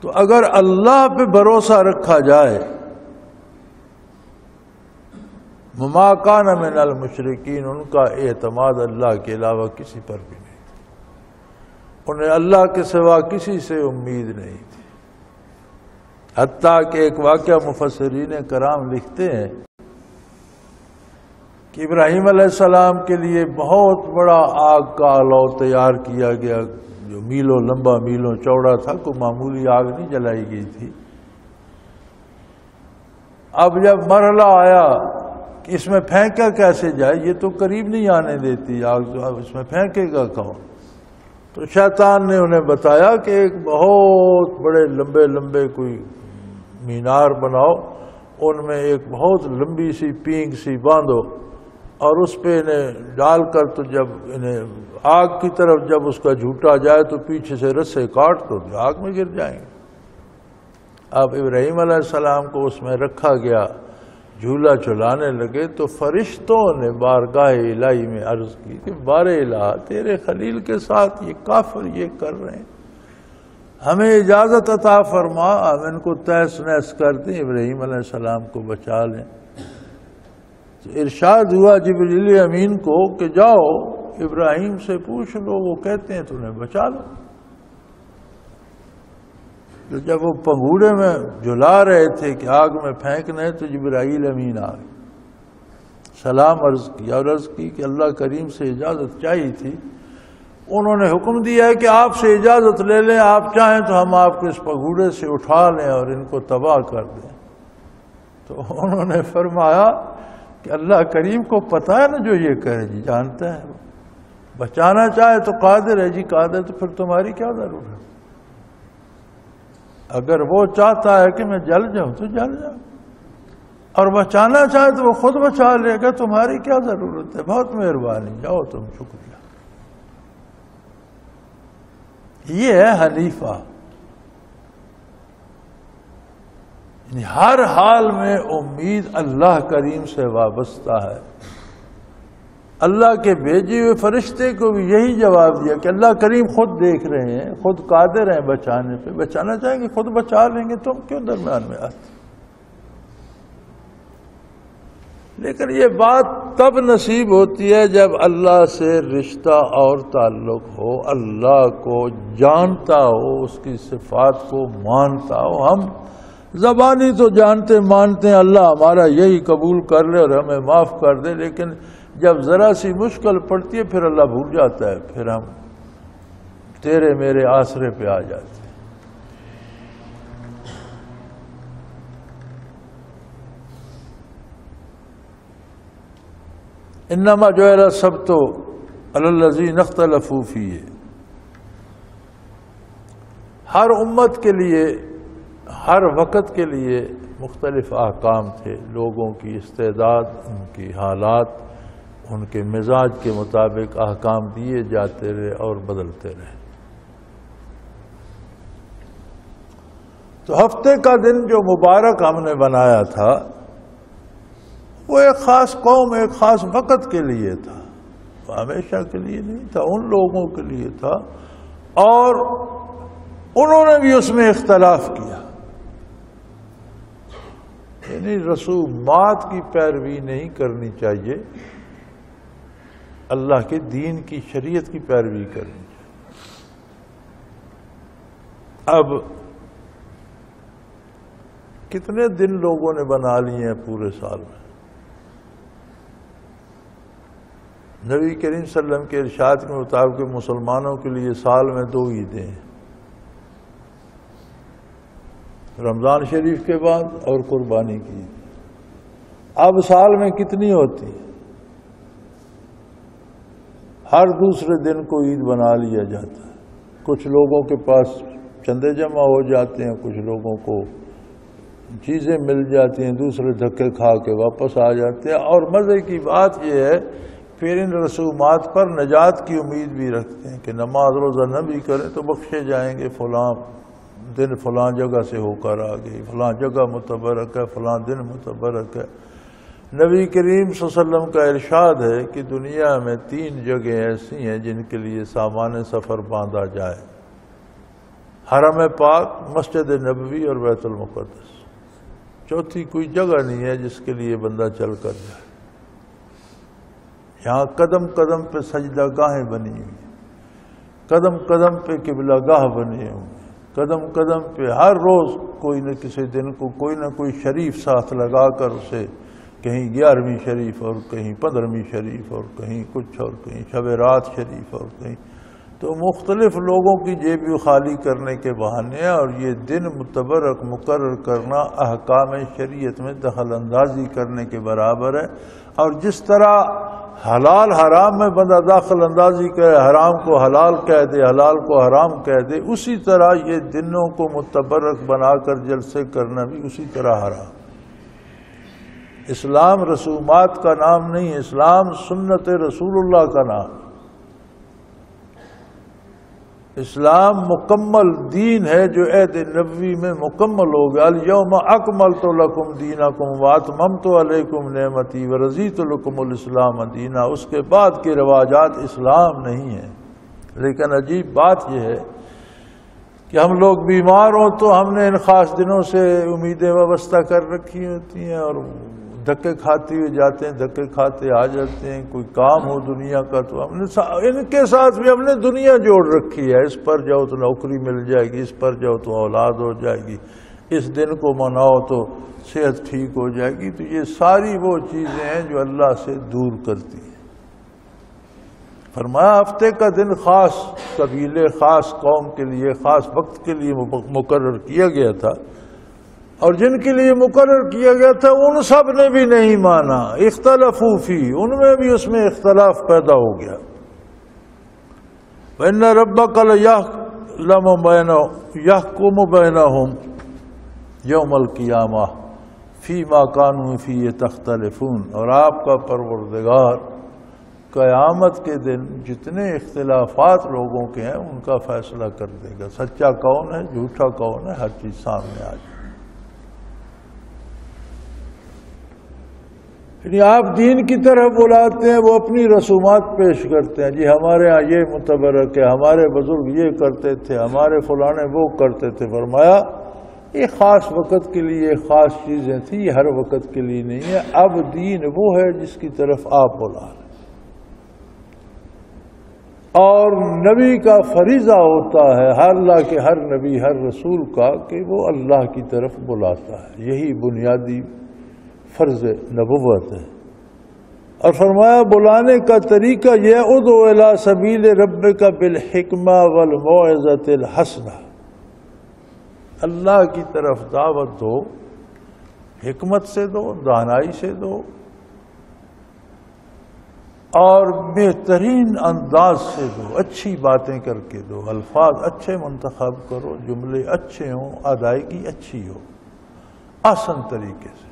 تو اگر اللہ پہ بھروسہ رکھا جائے، وما کان من المشرکین، ان کا اعتماد اللہ کے علاوہ کسی پر بھی نہیں، انہیں اللہ کے سوا کسی سے امید نہیں تھی۔ حتیٰ کہ ایک واقعہ مفسرین کرام لکھتے ہیں کہ ابراہیم علیہ السلام کے لیے بہت بڑا آگ کا آلو تیار کیا گیا، جو میلوں لمبا، میلوں چوڑا تھا، کوئی معمولی آگ نہیں جلائی گئی تھی۔ اب جب مرحلہ آیا کہ اس میں پھینکا کیسے جائے، یہ تو قریب نہیں آنے دیتی آگ، جو اب اس میں پھینکے گا کون؟ تو شیطان نے انہیں بتایا کہ ایک بہت بڑے لمبے لمبے کوئی مینار بناؤ، ان میں ایک بہت لمبی سی پینگ سی باندھو، اور اس پہ انہیں ڈال کر، تو جب انہیں آگ کی طرف جب اس کا جھوٹا جائے تو پیچھے سے رسے کاٹ دو، آگ میں گر جائیں گے۔ اب ابراہیم علیہ السلام کو اس میں رکھا گیا، جھولا جھلانے لگے تو فرشتوں نے بارگاہ الہی میں عرض کی کہ بار الہ تیرے خلیل کے ساتھ یہ کافر یہ کر رہے ہیں، ہمیں اجازت عطا فرما، ہم ان کو تہس نہس کر دیں، ابراہیم علیہ السلام کو بچا لیں۔ تو ارشاد ہوا جبریل امین کو کہ جاؤ ابراہیم سے پوچھ لو، وہ کہتے ہیں تمہیں بچا لو۔ تو جب وہ پنگوڑے میں جلا رہے تھے کہ آگ میں پھینکنے، تو جبرائیل امین آ گئے، سلام عرض کیا اور عرض کی کہ اللہ کریم سے اجازت چاہیے تھی، انہوں نے حکم دیا ہے کہ آپ سے اجازت لے لیں، آپ چاہیں تو ہم آپ کو اس پگوڑے سے اٹھا لیں اور ان کو تباہ کر دیں۔ تو انہوں نے فرمایا کہ اللہ کریم کو پتہ ہے نا جو یہ کرے، جی جانتا ہے، بچانا چاہے تو قادر ہے، جی قادر، تو پھر تمہاری کیا ضرورت ہے؟ اگر وہ چاہتا ہے کہ میں جل جاؤں تو جل جاؤں، اور بچانا چاہے تو وہ خود بچا لے گا، تمہاری کیا ضرورت ہے؟ بہت مہربانی، جاؤ تم، شکریہ۔ یہ ہے حنیفہ، یعنی ہر حال میں امید اللہ کریم سے وابستہ ہے۔ اللہ کے بھیجے ہوئے فرشتے کو بھی یہی جواب دیا کہ اللہ کریم خود دیکھ رہے ہیں، خود قادر ہیں بچانے پہ، بچانا چاہیں گے خود بچا لیں گے، تم کیوں درمیان میں آتے؟ لیکن یہ بات تب نصیب ہوتی ہے جب اللہ سے رشتہ اور تعلق ہو، اللہ کو جانتا ہو، اس کی صفات کو مانتا ہو۔ ہم زبانی تو جانتے مانتے ہیں اللہ ہمارا یہی قبول کر لے اور ہمیں معاف کر دے، لیکن جب ذرا سی مشکل پڑتی ہے پھر اللہ بھول جاتا ہے، پھر ہم تیرے میرے آسرے پہ آ جاتے ہیں۔ انما جعل السبت علی الذین اختلفوا فیہ، ہر امت کے لیے ہر وقت کے لیے مختلف احکام تھے، لوگوں کی استعداد، ان کی حالات، ان کے مزاج کے مطابق احکام دیے جاتے رہے اور بدلتے رہے۔ تو ہفتے کا دن جو مبارک ہم نے بنایا تھا وہ ایک خاص قوم، ایک خاص وقت کے لیے تھا، وہ ہمیشہ کے لیے نہیں تھا، ان لوگوں کے لیے تھا، اور انہوں نے بھی اس میں اختلاف کیا۔ یعنی رسومات کی پیروی نہیں کرنی چاہیے، اللہ کے دین کی شریعت کی پیروی کرنی چاہیے۔ اب کتنے دن لوگوں نے بنا لیے ہیں پورے سال میں؟ نبی کریم صلی اللہ علیہ وسلم کے ارشاد کے مطابق مسلمانوں کے لیے سال میں 2 عیدیں ہیں، رمضان شریف کے بعد اور قربانی کی عید۔ اب سال میں کتنی ہوتی ہیں؟ ہر دوسرے دن کو عید بنا لیا جاتا ہے۔ کچھ لوگوں کے پاس چندے جمع ہو جاتے ہیں، کچھ لوگوں کو چیزیں مل جاتی ہیں، دوسرے دھکے کھا کے واپس آ جاتے ہیں، اور مزے کی بات یہ ہے پھر ان رسومات پر نجات کی امید بھی رکھتے ہیں کہ نماز روزہ نہ بھی کریں تو بخشے جائیں گے، فلاں دن فلاں جگہ سے ہو کر آ گئی، فلاں جگہ متبرک ہے، فلاں دن متبرک ہے۔ نبی کریم صلی اللہ علیہ وسلم کا ارشاد ہے کہ دنیا میں 3 جگہیں ایسی ہیں جن کے لیے سامان سفر باندھا جائے، حرم پاک، مسجد نبوی اور بیت المقدس۔ چوتھی کوئی جگہ نہیں ہے جس کے لیے بندہ چل کر جائے۔ یہاں قدم قدم پہ سجدہ گاہیں بنی ہوئی، قدم قدم پہ قبلہ گاہ بنے ہوئے، قدم قدم پہ ہر روز کوئی نہ کسی دن کو کوئی نہ کوئی شریف ساتھ لگا کر اسے کہیں 11ویں شریف اور کہیں 15ویں شریف اور کہیں کچھ اور کہیں شب رات شریف اور کہیں، تو مختلف لوگوں کی جیب خالی کرنے کے بہانے، اور یہ دن متبرک مقرر کرنا احکام شریعت میں دخل اندازی کرنے کے برابر ہے۔ اور جس طرح حلال حرام میں بندہ داخل اندازی کرے، حرام کو حلال کہہ دے، حلال کو حرام کہہ دے، اسی طرح یہ دنوں کو متبرک بنا کر جلسے کرنا بھی اسی طرح حرام۔ اسلام رسومات کا نام نہیں، اسلام سنت رسول اللہ کا نام۔ اسلام مکمل دین ہے جو عہد نبوی میں مکمل ہو گیا. الیوم اکملت لکم دینکم واتممت علیکم نعمتی ورضیت لکم الاسلام دینا. اس کے بعد کے رواجات اسلام نہیں ہیں. لیکن عجیب بات یہ ہے کہ ہم لوگ بیمار ہوں تو ہم نے ان خاص دنوں سے امیدیں وابستہ کر رکھی ہوتی ہیں اور دھکے کھاتے ہوئے جاتے ہیں, دھکے کھاتے آ جاتے ہیں. کوئی کام ہو دنیا کا تو ہم نے ان کے ساتھ بھی ہم نے دنیا جوڑ رکھی ہے. اس پر جاؤ تو نوکری مل جائے گی, اس پر جاؤ تو اولاد ہو جائے گی, اس دن کو مناؤ تو صحت ٹھیک ہو جائے گی. تو یہ ساری وہ چیزیں ہیں جو اللہ سے دور کرتی ہیں. فرمایا ہفتے کا دن خاص قبیلے, خاص قوم کے لیے, خاص وقت کے لیے مقرر کیا گیا تھا, اور جن کے لیے مقرر کیا گیا تھا ان سب نے بھی نہیں مانا. اختلفوا فیہ, ان میں بھی اس میں اختلاف پیدا ہو گیا. وَإِنَّ رَبَّكَ يَحْكُمُ بَيْنَهُمْ يَوْمَ الْقِيَامَةِ فِيمَا كَانُوا فِيهِ تَخْتَلِفُونَ. اور آپ کا پروردگار قیامت کے دن جتنے اختلافات لوگوں کے ہیں ان کا فیصلہ کر دے گا. سچا کون ہے, جھوٹا کون ہے, ہر چیز سامنے آ جائے. یعنی آپ دین کی طرح بلاتے ہیں, وہ اپنی رسومات پیش کرتے ہیں. جی ہمارے ہاں یہ متبرک ہے, ہمارے بزرگ یہ کرتے تھے, ہمارے فلانے وہ کرتے تھے. فرمایا یہ خاص وقت کے لیے خاص چیزیں تھیں, یہ ہر وقت کے لیے نہیں ہے. اب دین وہ ہے جس کی طرف آپ بلا رہے ہیں. اور نبی کا فریضہ ہوتا ہے, اللہ کے ہر نبی ہر رسول کا, کہ وہ اللہ کی طرف بلاتا ہے. یہی بنیادی فرض نبوت ہے. اور فرمایا بلانے کا طریقہ یہ ادعو الی سبیل ربک بالحکمہ والموعظۃ الحسنہ. اللہ کی طرف دعوت دو, حکمت سے دو, دانائی سے دو, اور بہترین انداز سے دو, اچھی باتیں کر کے دو, الفاظ اچھے منتخب کرو, جملے اچھے ہوں, ادائیگی اچھی ہو, آسان طریقے سے.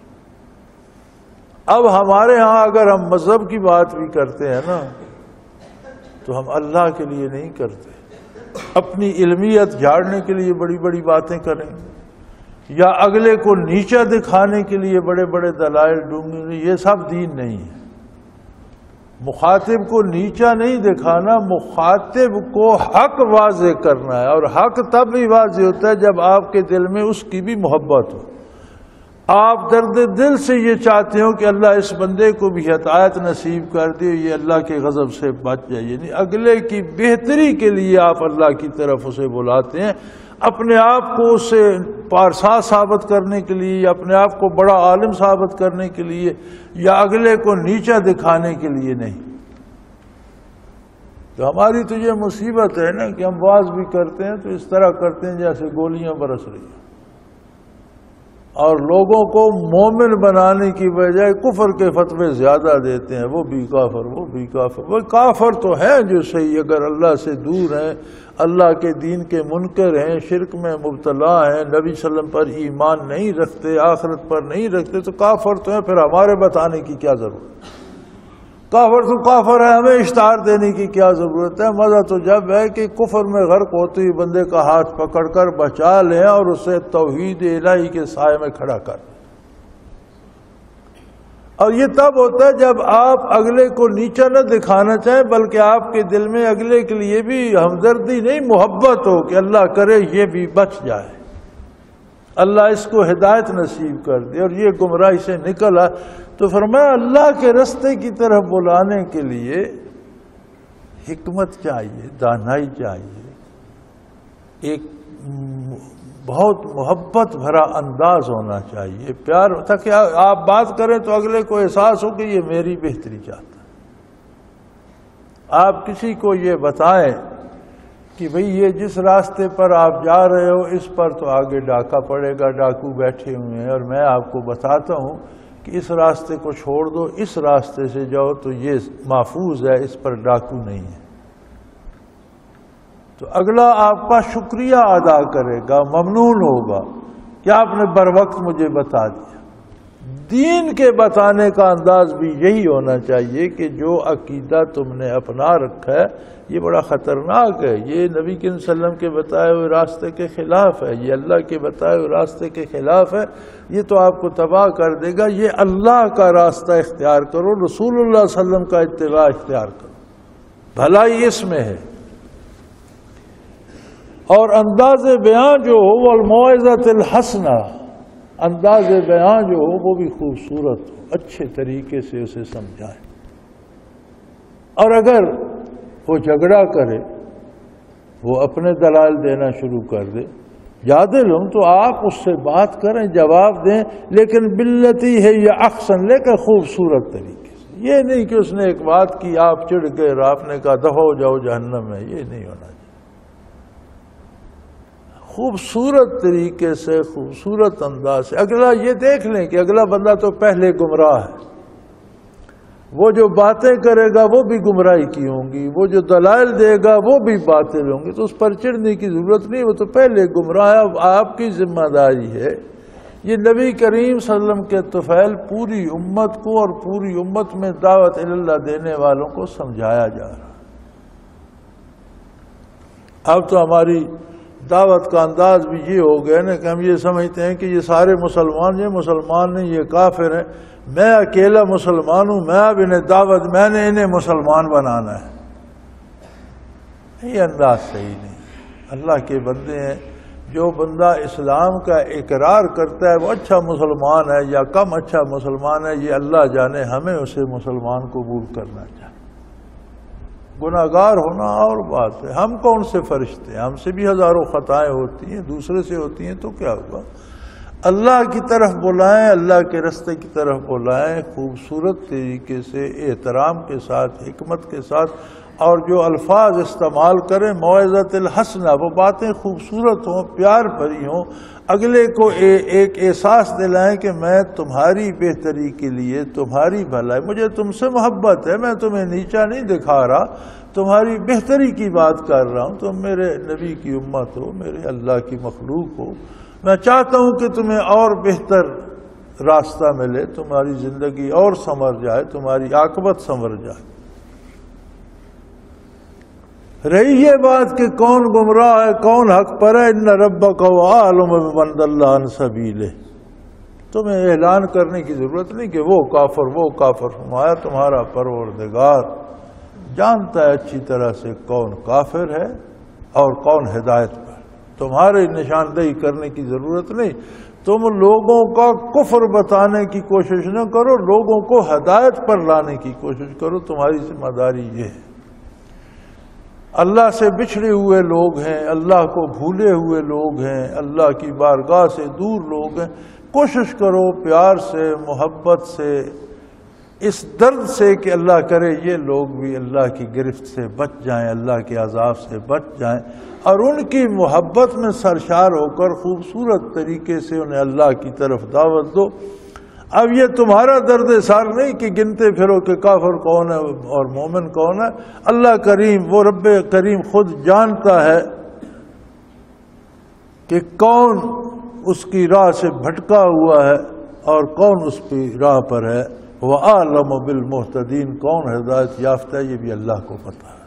اب ہمارے ہاں اگر ہم مذہب کی بات بھی کرتے ہیں نا تو ہم اللہ کے لیے نہیں کرتے, اپنی علمیت جھاڑنے کے لیے بڑی بڑی باتیں کریں, یا اگلے کو نیچا دکھانے کے لیے بڑے بڑے دلائل ڈھونڈیں. یہ سب دین نہیں ہے. مخاطب کو نیچا نہیں دکھانا, مخاطب کو حق واضح کرنا ہے. اور حق تب بھی واضح ہوتا ہے جب آپ کے دل میں اس کی بھی محبت ہو. آپ درد دل سے یہ چاہتے ہو کہ اللہ اس بندے کو بھی ہدایت نصیب کر دے, یہ اللہ کے غضب سے بچ جائے. یعنی اگلے کی بہتری کے لیے آپ اللہ کی طرف اسے بلاتے ہیں, اپنے آپ کو اس سے پارسا ثابت کرنے کے لیے, یا اپنے آپ کو بڑا عالم ثابت کرنے کے لیے, یا اگلے کو نیچا دکھانے کے لیے نہیں. تو ہماری تو یہ مصیبت ہے نا کہ ہم واز بھی کرتے ہیں تو اس طرح کرتے ہیں جیسے گولیاں برس رہی ہیں, اور لوگوں کو مومن بنانے کی بجائے کفر کے فتوے زیادہ دیتے ہیں. وہ بھی کافر, وہ بھی کافر. وہ کافر تو ہیں جو صحیح, اگر اللہ سے دور ہیں, اللہ کے دین کے منکر ہیں, شرک میں مبتلا ہیں, نبی صلی اللہ علیہ وسلم پر ایمان نہیں رکھتے, آخرت پر نہیں رکھتے, تو کافر تو ہیں. پھر ہمارے بتانے کی کیا ضرورت؟ کافر تو کافر ہے, ہمیں اشتہار دینے کی کیا ضرورت ہے؟ مزہ تو جب ہے کہ کفر میں غرق ہوتے ہی بندے کا ہاتھ پکڑ کر بچا لیں اور اسے توحید الہی کے سائے میں کھڑا کر دیں. اور یہ تب ہوتا ہے جب آپ اگلے کو نیچا نہ دکھانا چاہیں, بلکہ آپ کے دل میں اگلے کے لیے بھی ہمدردی نہیں, محبت ہو کہ اللہ کرے یہ بھی بچ جائے, اللہ اس کو ہدایت نصیب کر دے اور یہ گمراہی سے نکلا. تو فرمایا اللہ کے رستے کی طرف بلانے کے لیے حکمت چاہیے, دانائی چاہیے, ایک بہت محبت بھرا انداز ہونا چاہیے, پیار, تاکہ آپ بات کریں تو اگلے کو احساس ہو کہ یہ میری بہتری چاہتا ہے. آپ کسی کو یہ بتائیں کہ بھئی یہ جس راستے پر آپ جا رہے ہو اس پر تو آگے ڈاکہ پڑے گا, ڈاکو بیٹھے ہوئے ہیں, اور میں آپ کو بتاتا ہوں کہ اس راستے کو چھوڑ دو, اس راستے سے جاؤ تو یہ محفوظ ہے, اس پر ڈاکو نہیں ہے. تو اگلا آپ کا شکریہ ادا کرے گا, ممنون ہوگا کہ آپ نے بر وقت مجھے بتا دیا. دین کے بتانے کا انداز بھی یہی ہونا چاہیے کہ جو عقیدہ تم نے اپنا رکھا ہے یہ بڑا خطرناک ہے، یہ نبی کے وسلم کے بتائے ہوئے راستے کے خلاف ہے، یہ اللہ کے بتائے ہوئے راستے کے خلاف ہے، یہ تو آپ کو تباہ کر دے گا۔ یہ اللہ کا راستہ اختیار کرو، رسول اللہ صلی اللہ علیہ وسلم کا اتباع اختیار کرو، بھلائی اس میں ہے۔ اور انداز بیان جو ہو وہ الموعظۃ الحسنہ، انداز بیان جو ہو وہ بھی خوبصورت ہو، اچھے طریقے سے اسے سمجھائیں۔ اور اگر وہ جھگڑا کرے، وہ اپنے دلائل دینا شروع کر دے، جادل ہوں تو آپ اس سے بات کریں، جواب دیں، لیکن باللتی ہے یہ احسن، لیکن خوبصورت طریقے سے۔ یہ نہیں کہ اس نے ایک بات کی، آپ چڑھ گئے اور آپ نے کہا دفع ہو جاؤ جہنم میں، یہ نہیں ہونا چاہیے۔ خوبصورت طریقے سے، خوبصورت انداز سے۔ اگلا یہ دیکھ لیں کہ اگلا بندہ تو پہلے گمراہ ہے، وہ جو باتیں کرے گا وہ بھی گمراہی کی ہوں گی، وہ جو دلائل دے گا وہ بھی باطل ہوں گی، تو اس پر چڑھنے کی ضرورت نہیں، وہ تو پہلے گمراہ ہے۔ اب آپ کی ذمہ داری ہے، یہ نبی کریم صلی اللہ علیہ وسلم کے طفیل پوری امت کو اور پوری امت میں دعوت اللہ دینے والوں کو سمجھایا جا رہا۔ اب تو ہماری دعوت کا انداز بھی یہ ہو گیا نا کہ ہم یہ سمجھتے ہیں کہ یہ سارے مسلمان، یہ مسلمان نہیں، یہ کافر ہیں، میں اکیلا مسلمان ہوں، میں اب انہیں دعوت، میں نے انہیں مسلمان بنانا ہے۔ یہ انداز صحیح نہیں۔ اللہ کے بندے ہیں، جو بندہ اسلام کا اقرار کرتا ہے وہ اچھا مسلمان ہے یا کم اچھا مسلمان ہے، یہ اللہ جانے، ہمیں اسے مسلمان قبول کرنا چاہیے۔ گناہگار ہونا اور بات ہے، ہم کون سے فرشتے ہیں، ہم سے بھی ہزاروں خطائیں ہوتی ہیں، دوسرے سے ہوتی ہیں، تو کیا ہوا؟ اللہ کی طرف بلائیں، اللہ کے راستے کی طرف بلائیں، خوبصورت طریقے سے، احترام کے ساتھ، حکمت کے ساتھ، اور جو الفاظ استعمال کریں موعظۃ الحسنہ، وہ باتیں خوبصورت ہوں، پیار بھری ہوں، اگلے کو ایک احساس دلائیں کہ میں تمہاری بہتری کے لیے، تمہاری بھلائی، مجھے تم سے محبت ہے، میں تمہیں نیچا نہیں دکھا رہا، تمہاری بہتری کی بات کر رہا ہوں، تم میرے نبی کی امت ہو، میرے اللہ کی مخلوق ہو، میں چاہتا ہوں کہ تمہیں اور بہتر راستہ ملے، تمہاری زندگی اور سنور جائے، تمہاری عاقبت سنور جائے۔ رہی یہ بات کہ کون گمراہ ہے کون حق پر ہے، ان ربک هو اعلم بمن ضل عن سبیلہ، تمہیں اعلان کرنے کی ضرورت نہیں کہ وہ کافر، فرمایا تمہارا پروردگار جانتا ہے اچھی طرح سے کون کافر ہے اور کون ہدایت پر۔ تمہاری نشاندہی کرنے کی ضرورت نہیں، تم لوگوں کا کفر بتانے کی کوشش نہ کرو، لوگوں کو ہدایت پر لانے کی کوشش کرو، تمہاری ذمہ داری یہ ہے۔ اللہ سے بچھڑے ہوئے لوگ ہیں، اللہ کو بھولے ہوئے لوگ ہیں، اللہ کی بارگاہ سے دور لوگ ہیں، کوشش کرو پیار سے، محبت سے، اس درد سے کہ اللہ کرے یہ لوگ بھی اللہ کی گرفت سے بچ جائیں، اللہ کے عذاب سے بچ جائیں، اور ان کی محبت میں سرشار ہو کر خوبصورت طریقے سے انہیں اللہ کی طرف دعوت دو۔ اب یہ تمہارا درد سار نہیں کہ گنتے پھرو کہ کافر کون ہے اور مومن کون ہے، اللہ کریم، وہ رب کریم خود جانتا ہے کہ کون اس کی راہ سے بھٹکا ہوا ہے اور کون اس کی راہ پر ہے، وَأَعْلَمُ بِالْمُهْتَدِينَ، کون ہدایت یافتہ ہے یہ بھی اللہ کو پتہ ہے۔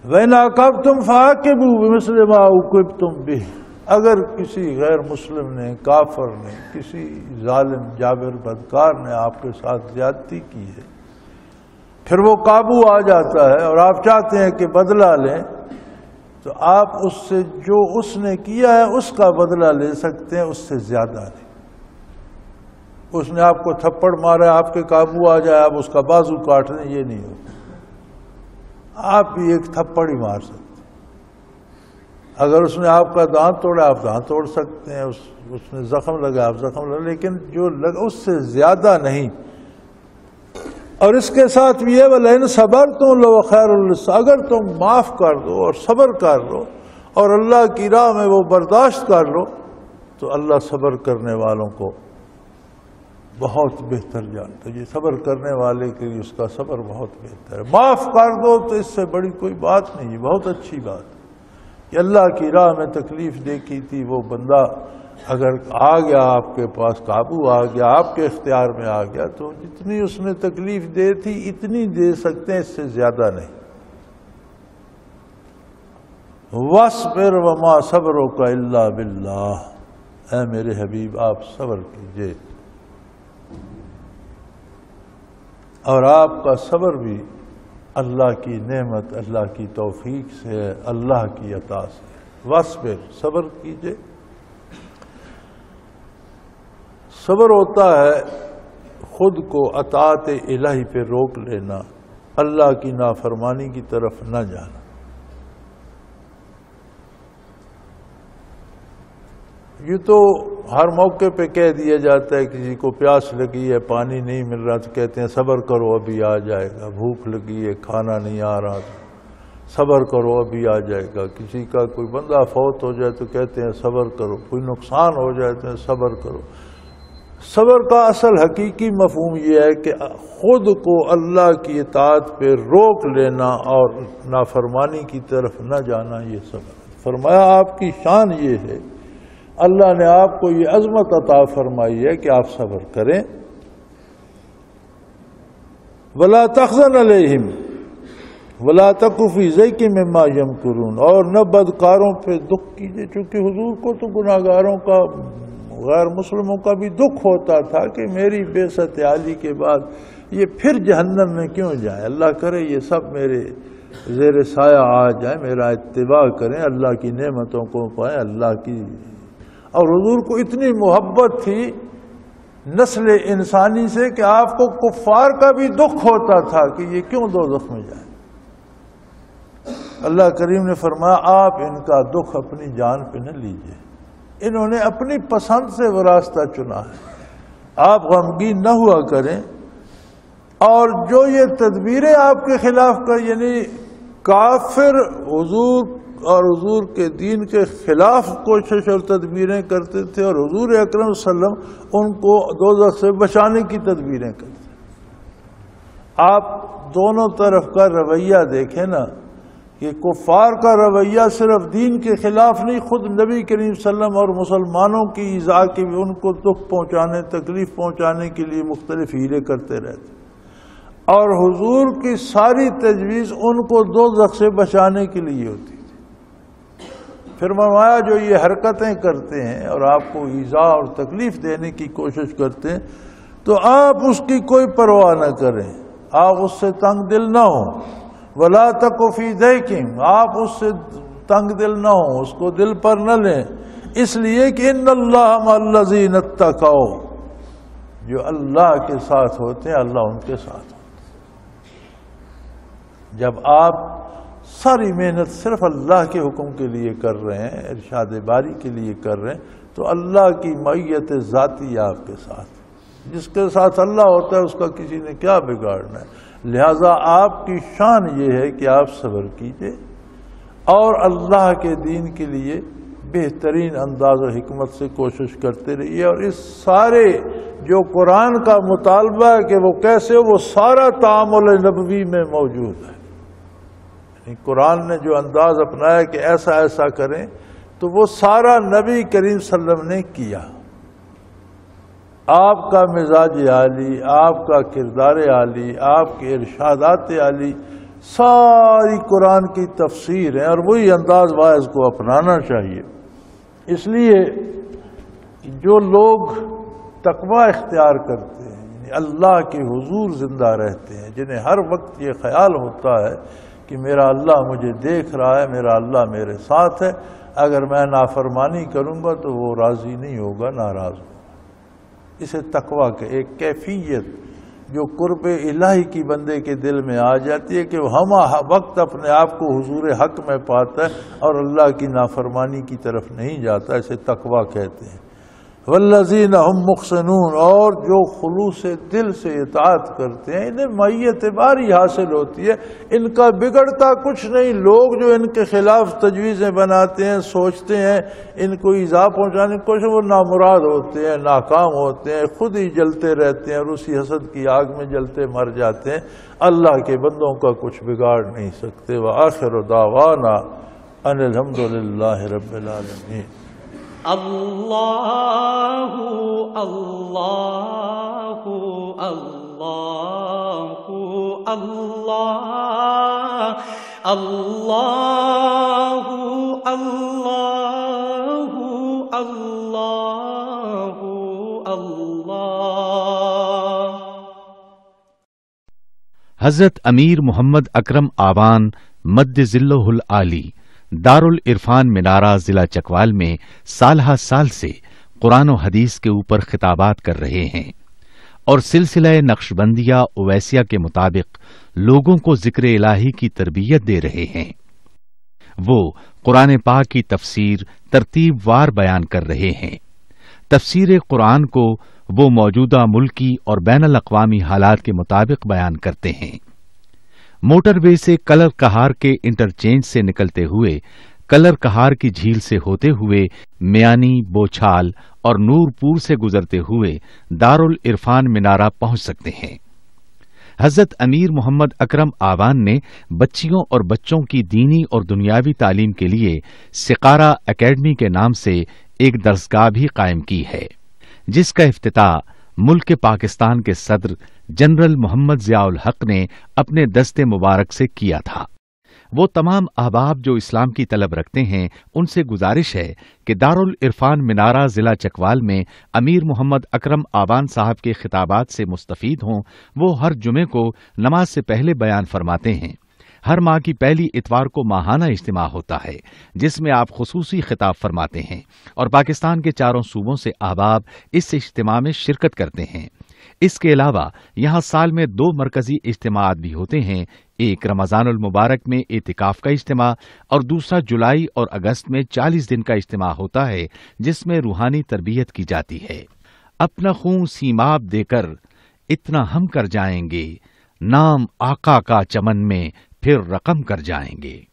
وَإِنْ عَاقَبْتُمْ فَعَاقِبُوا بِمِثْلِ مَا عُوقِبْتُمْ بِهِ، اگر کسی غیر مسلم نے، کافر نے، کسی ظالم جابر بدکار نے آپ کے ساتھ زیادتی کی ہے، پھر وہ قابو آ جاتا ہے اور آپ چاہتے ہیں کہ بدلہ لیں، تو آپ اس سے جو اس نے کیا ہے اس کا بدلہ لے سکتے ہیں، اس سے زیادہ نہیں۔ اس نے آپ کو تھپڑ مارا ہے، آپ کے قابو آ جائے، آپ اس کا بازو کاٹ دیں، یہ نہیں ہوتا، آپ بھی ایک تھپڑ ہی مار سکتے۔ اگر اس نے آپ کا دانت توڑا آپ دانت توڑ سکتے ہیں، اس نے زخم لگا آپ زخم لگا، لیکن جو لگا اس سے زیادہ نہیں۔ اور اس کے ساتھ بھی ہے وَلَئِنْ صَبَرْتُمْ لَهُوَ خَيْرٌ لِّلصَّابِرِينَ، اگر تم معاف کر دو اور صبر کر لو اور اللہ کی راہ میں وہ برداشت کر لو تو اللہ صبر کرنے والوں کو بہت بہتر جانتا ہے۔ یہ صبر کرنے والے کے لیے اس کا صبر بہت بہتر ہے۔ معاف کر دو تو اس سے بڑی کوئی بات نہیں، یہ بہت اچھی بات ہے کہ اللہ کی راہ میں تکلیف دیکھی تھی، وہ بندہ اگر آ گیا آپ کے پاس، قابو آ گیا، آپ کے اختیار میں آ گیا، تو جتنی اس نے تکلیف دے تھی اتنی دے سکتے ہیں، اس سے زیادہ نہیں۔ وَاصْبِرْ وَمَا صَبْرُكَ إِلَّا بِاللَّهِ، اے میرے حبیب آپ صبر کیجئے، اور آپ کا صبر بھی اللہ کی نعمت، اللہ کی توفیق سے ہے، اللہ کی عطا سے۔ وَاصْبِرْ، صبر کیجئے۔ صبر ہوتا ہے خود کو اطاعت الہی پہ روک لینا، اللہ کی نافرمانی کی طرف نہ جانا۔ یہ تو ہر موقع پہ کہہ دیا جاتا ہے، کسی کو پیاس لگی ہے، پانی نہیں مل رہا تو کہتے ہیں صبر کرو ابھی آ جائے گا، بھوک لگی ہے، کھانا نہیں آ رہا تو صبر کرو ابھی آ جائے گا، کسی کا کوئی بندہ فوت ہو جائے تو کہتے ہیں صبر کرو، کوئی نقصان ہو جائے تو صبر کرو۔ صبر کا اصل حقیقی مفہوم یہ ہے کہ خود کو اللہ کی اطاعت پہ روک لینا اور نافرمانی کی طرف نہ جانا، یہ صبر۔ فرمایا آپ کی شان یہ ہے، اللہ نے آپ کو یہ عظمت عطا فرمائی ہے کہ آپ صبر کریں۔ وَلَا تَحْزَنْ عَلَيْهِمْ وَلَا تَكُ فِي ضَيْقٍ مِّمَّا يَمْكُرُونَ، اور نہ بدکاروں پہ دکھ کیجیے، چونکہ حضور کو تو گناہگاروں کا، غیر مسلموں کا بھی دکھ ہوتا تھا کہ میری بعثت عالی کے بعد یہ پھر جہنم میں کیوں جائیں، اللہ کرے یہ سب میرے زیر سایہ آ جائیں، میرا اتباع کریں، اللہ کی نعمتوں کو پائیں، اللہ کی۔ اور حضور کو اتنی محبت تھی نسل انسانی سے کہ آپ کو کفار کا بھی دکھ ہوتا تھا کہ یہ کیوں دوزخ میں جائیں۔ اللہ کریم نے فرمایا آپ ان کا دکھ اپنی جان پہ نہ لیجئے، انہوں نے اپنی پسند سے وہ راستہ چنا ہے، آپ غمگین نہ ہوا کریں۔ اور جو یہ تدبیریں آپ کے خلاف کر، یعنی کافر حضور اور حضور کے دین کے خلاف کوشش اور تدبیریں کرتے تھے، اور حضور اکرم صلی اللہ علیہ وسلم ان کو دوزخ سے بچانے کی تدبیریں کرتے۔ آپ دونوں طرف کا رویہ دیکھیں نا، کہ کفار کا رویہ صرف دین کے خلاف نہیں، خود نبی کریم صلی اللہ علیہ وسلم اور مسلمانوں کی ایذاء کی بھی، ان کو دکھ پہنچانے، تکلیف پہنچانے کے لیے مختلف ہیلے کرتے رہتے، اور حضور کی ساری تجویز ان کو دوزخ سے بچانے کے لیے ہوتی تھی۔ پھر فرمایا جو یہ حرکتیں کرتے ہیں اور آپ کو ایذاء اور تکلیف دینے کی کوشش کرتے ہیں، تو آپ اس کی کوئی پرواہ نہ کریں، آپ اس سے تنگ دل نہ ہوں۔ وَلَا تَكُ فِي ضَيْقٍ، آپ اس سے تنگ دل نہ ہوں، اس کو دل پر نہ لیں، اس لیے کہ ان اللہ مع الذین اتقوا، جو اللہ کے ساتھ ہوتے ہیں اللہ ان کے ساتھ ہوتے ہیں۔ جب آپ ساری محنت صرف اللہ کے حکم کے لیے کر رہے ہیں، ارشاد باری کے لیے کر رہے ہیں، تو اللہ کی معیت ذاتی آپ کے ساتھ، جس کے ساتھ اللہ ہوتا ہے اس کا کسی نے کیا بگاڑنا ہے۔ لہذا آپ کی شان یہ ہے کہ آپ صبر کیجئے اور اللہ کے دین کے لیے بہترین انداز و حکمت سے کوشش کرتے رہیے۔ اور اس سارے جو قرآن کا مطالبہ ہے کہ وہ کیسے، وہ سارا تعامل نبوی میں موجود ہے۔ یعنی قرآن نے جو انداز اپنایا کہ ایسا ایسا کریں، تو وہ سارا نبی کریم صلی اللہ علیہ وسلم نے کیا۔ آپ کا مزاج عالی، آپ کا کردار عالی، آپ کے ارشادات عالی، ساری قرآن کی تفسیر ہے، اور وہی انداز واعظ کو اپنانا چاہیے۔ اس لیے جو لوگ تقوی اختیار کرتے ہیں، یعنی اللہ کے حضور زندہ رہتے ہیں، جنہیں ہر وقت یہ خیال ہوتا ہے کہ میرا اللہ مجھے دیکھ رہا ہے، میرا اللہ میرے ساتھ ہے، اگر میں نافرمانی کروں گا تو وہ راضی نہیں ہوگا، ناراض ہوگا۔ اسے تقوی کے ایک کیفیت جو قرب الہی کی بندے کے دل میں آ جاتی ہے کہ وہ ہم وقت اپنے آپ کو حضور حق میں پاتا ہے اور اللہ کی نافرمانی کی طرف نہیں جاتا، اسے تقوی کہتے ہیں۔ والذین هم محسنون، اور جو خلوص دل سے اطاعت کرتے ہیں انہیں معیت باری حاصل ہوتی ہے، ان کا بگڑتا کچھ نہیں۔ لوگ جو ان کے خلاف تجویزیں بناتے ہیں، سوچتے ہیں ان کو ایذا پہنچانے کی کوشش، وہ نامراد ہوتے ہیں، ناکام ہوتے ہیں، خود ہی جلتے رہتے ہیں اور اسی حسد کی آگ میں جلتے مر جاتے ہیں، اللہ کے بندوں کا کچھ بگاڑ نہیں سکتے۔ وآخر دعوانا ان الحمد للہ رب العالمین۔ اللہ اللہ اللہ اللہ اللہ اللہ اللہ اللہ۔ حضرت امیر محمد اکرم آوان مد ذلہ العالی دارالعرفان منارہ ضلع چکوال میں سالہ سال سے قرآن و حدیث کے اوپر خطابات کر رہے ہیں اور سلسلہ نقشبندیہ اویسیہ کے مطابق لوگوں کو ذکر الہی کی تربیت دے رہے ہیں۔ وہ قرآن پاک کی تفسیر ترتیب وار بیان کر رہے ہیں۔ تفسیر قرآن کو وہ موجودہ ملکی اور بین الاقوامی حالات کے مطابق بیان کرتے ہیں۔ موٹر وے سے کلر کہار کے انٹرچینج سے نکلتے ہوئے کلر کہار کی جھیل سے ہوتے ہوئے میانی، بوچھال اور نورپور سے گزرتے ہوئے دارالعرفان منارہ پہنچ سکتے ہیں۔ حضرت امیر محمد اکرم آوان نے بچیوں اور بچوں کی دینی اور دنیاوی تعلیم کے لیے سقارہ اکیڈمی کے نام سے ایک درسگاہ بھی قائم کی ہے، جس کا افتتاح ملک پاکستان کے صدر جنرل محمد ضیاء الحق نے اپنے دست مبارک سے کیا تھا۔ وہ تمام احباب جو اسلام کی طلب رکھتے ہیں ان سے گزارش ہے کہ دارالعرفان منارہ ضلع چکوال میں امیر محمد اکرم آوان صاحب کے خطابات سے مستفید ہوں۔ وہ ہر جمعے کو نماز سے پہلے بیان فرماتے ہیں۔ ہر ماہ کی پہلی اتوار کو ماہانہ اجتماع ہوتا ہے جس میں آپ خصوصی خطاب فرماتے ہیں اور پاکستان کے چاروں صوبوں سے احباب اس اجتماع میں شرکت کرتے ہیں۔ اس کے علاوہ یہاں سال میں 2 مرکزی اجتماعات بھی ہوتے ہیں، ایک رمضان المبارک میں اعتکاف کا اجتماع اور دوسرا جولائی اور اگست میں 40 دن کا اجتماع ہوتا ہے جس میں روحانی تربیت کی جاتی ہے۔ اپنا خون سیماب دے کر اتنا ہم کر جائیں گے، نام آقا کا چمن میں پھر رقم کر جائیں گے۔